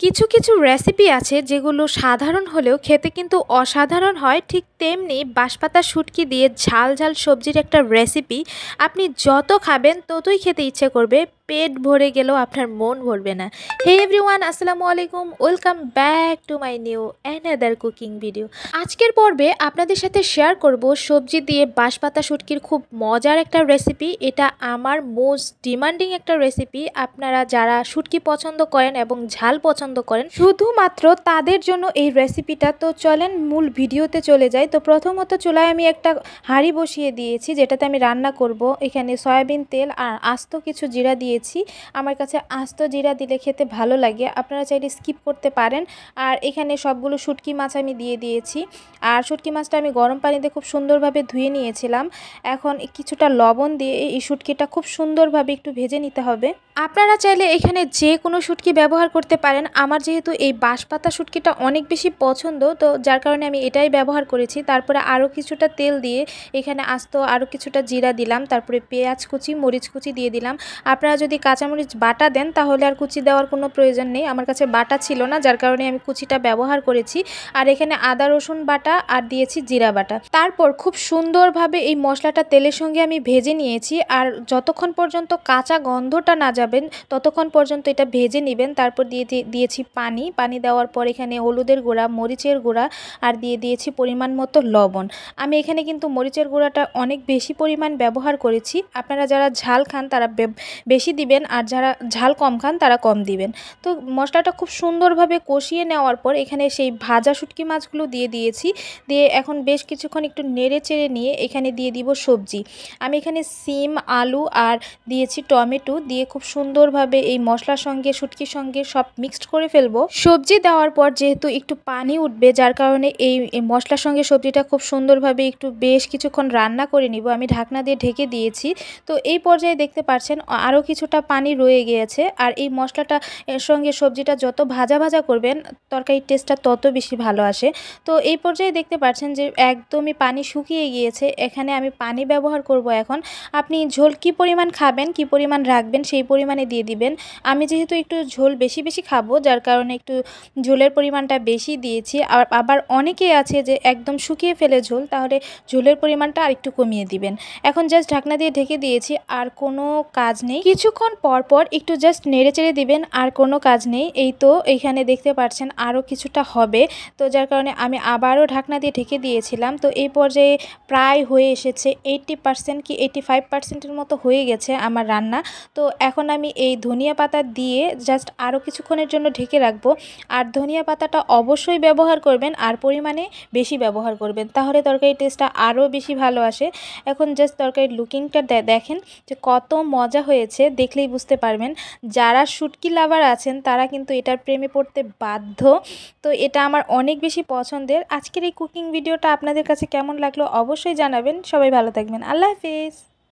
কিছু কিছু রেসিপি আছে যেগুলো সাধারণ হলেও খেতে কিন্তু অসাধারণ হয়। ঠিক তেমনি বাঁশপাতা শুটকি দিয়ে ঝাল ঝাল সবজির একটা রেসিপি আপনি যত খাবেন ততই খেতে ইচ্ছে করবে, পেট ভরে গেলেও আপনার মন ভরবে না। হে এভরিওয়ান, আসসালামু আলাইকুম, welcome back to my new another cooking video. আজকের পর্বে আপনাদের সাথে শেয়ার করব সবজি দিয়ে বাঁশপাতা শুটকির খুব মজার একটা রেসিপি। এটা আমার মোস্ট ডিমান্ডিং একটা রেসিপি। আপনারা যারা শুটকি পছন্দ করেন এবং ঝাল পছন্দ করেন, শুধুমাত্র তাদের জন্য এই রেসিপিটা। তো চলেন মূল ভিডিওতে চলে যাই। তো প্রথমত চুলায় আমি একটা হাঁড়ি বসিয়ে দিয়েছি, যেটাতে আমি রান্না করব। এখানে সয়াবিন তেল আর আস্ত কিছু জিরা দিয়েছি। আমার কাছে আস্ত জিরা দিলে খেতে ভালো লাগে, আপনারা চাইলে স্কিপ করতে পারেন। আর এখানে সবগুলো শুটকি মাছ আমি দিয়ে দিয়েছি। আর শুটকি মাছটা আমি গরম পানিতে খুব সুন্দরভাবে ধুয়ে নিয়েছিলাম। এখন কিছুটা লবণ দিয়ে এই শুটকিটা খুব সুন্দরভাবে একটু ভেজে নিতে হবে। আপনারা চাইলে এখানে যে কোনো শুটকি ব্যবহার করতে পারেন। আমার যেহেতু এই বাঁশপাতা শুটকিটা অনেক বেশি পছন্দ, তো যার কারণে আমি এটাই ব্যবহার করেছি। তারপরে আরও কিছুটা তেল দিয়ে এখানে আস্ত আরও কিছুটা জিরা দিলাম, তারপরে পেঁয়াজ কুচি, মরিচ কুচি দিয়ে দিলাম। আপনারা যদি কাঁচামরিচ বাটা দেন তাহলে আর কুচি দেওয়ার কোনো প্রয়োজন নেই। আমার কাছে বাটা ছিল না, যার কারণে আমি কুচিটা ব্যবহার করেছি। আর এখানে আদা রসুন বাটা আর দিয়েছি জিরা বাটা। তারপর খুব সুন্দরভাবে এই মশলাটা তেলের সঙ্গে আমি ভেজে নিয়েছি। আর যতক্ষণ পর্যন্ত কাঁচা গন্ধটা না যাবেন ততক্ষণ পর্যন্ত এটা ভেজে নেবেন। তারপর দিয়েছি পানি দেওয়ার পর এখানে হলুদের গুঁড়া, মরিচের গুঁড়া আর দিয়েছি পরিমাণ মতো লবণ। আমি এখানে কিন্তু মরিচের গুঁড়াটা অনেক বেশি পরিমাণ ব্যবহার করেছি। আপনারা যারা ঝাল খান তারা বেশি দিবেন, আর যারা ঝাল কম খান তারা কম দিবেন। তো মশলাটা খুব সুন্দরভাবে কষিয়ে নেওয়ার পর এখানে সেই ভাজা শুটকি মাছগুলো দিয়ে দিয়েছি। দিয়ে এখন বেশ কিছুক্ষণ একটু নেড়ে চেড়ে নিয়ে এখানে দিয়ে দিব সবজি। আমি এখানে সিম, আলু আর দিয়েছি টমেটো দিয়ে খুব সুন্দরভাবে এই মশলার সঙ্গে শুটকির সঙ্গে সব মিক্সড করে ফেলবো। সবজি দেওয়ার পর যেহেতু একটু পানি উঠবে, যার কারণে এই মশলার সঙ্গে সবজিটা খুব সুন্দরভাবে একটু বেশ কিছুক্ষণ রান্না করে নিব। আমি ঢাকনা দিয়ে ঢেকে দিয়েছি। তো এই পর্যায়ে দেখতে পাচ্ছেন আরও কিছুটা পানি রয়ে গিয়েছে। আর এই মশলাটা এর সঙ্গে সবজিটা যত ভাজা ভাজা করবেন তরকারির টেস্টটা তত বেশি ভালো আসে। তো এই পর্যায়ে দেখতে পাচ্ছেন যে একদমই পানি শুকিয়ে গিয়েছে। এখানে আমি পানি ব্যবহার করব এখন। আপনি ঝোল কী পরিমাণ খাবেন, কী পরিমাণ রাখবেন সেই পরিমাণে দিয়ে দিবেন। আমি যেহেতু একটু ঝোল বেশি বেশি খাবো, যার কারণে একটু ঝোলের পরিমাণটা বেশি দিয়েছি। আর আবার অনেকেই আছে যে একদম শুকিয়ে ফেলে ঝোল, তাহলে ঝোলের পরিমাণটা আর একটু কমিয়ে দিবেন। এখন জাস্ট ঢাকনা দিয়ে ঢেকে দিয়েছি, আর কোনো কাজ নেই। কিছুক্ষণ পর পর একটু জাস্ট নেড়ে চেড়ে দিবেন, আর কোনো কাজ নেই। এই তো এইখানে দেখতে পাচ্ছেন আরও কিছুটা হবে, তো যার কারণে আমি আবারও ঢাকনা দিয়ে ঢেকে দিয়েছিলাম। তো এই পর্যায়ে প্রায় হয়ে এসেছে 80% কি 85%-এর মতো হয়ে গেছে আমার রান্না। তো এখন আমি এই ধনিয়া পাতা দিয়ে জাস্ট আরও কিছুক্ষণের জন্য ঢেকে রাখবো। আর ধনিয়া পাতাটা অবশ্যই ব্যবহার করবেন, আর পরিমাণে বেশি ব্যবহার করবেন, তাহলে তরকারির টেস্টটা আরও বেশি ভালো আসে। এখন জাস্ট তরকারির লুকিংটা দেখেন যে কত মজা হয়েছে, দেখলেই বুঝতে পারবেন। যারা শুটকি লাভার আছেন তারা কিন্তু এটার প্রেমে পড়তে বাধ্য। তো এটা আমার অনেক বেশি পছন্দের। আজকের এই কুকিং ভিডিওটা আপনাদের কাছে কেমন লাগলো অবশ্যই জানাবেন। সবাই ভালো থাকবেন। আল্লাহ হাফেজ।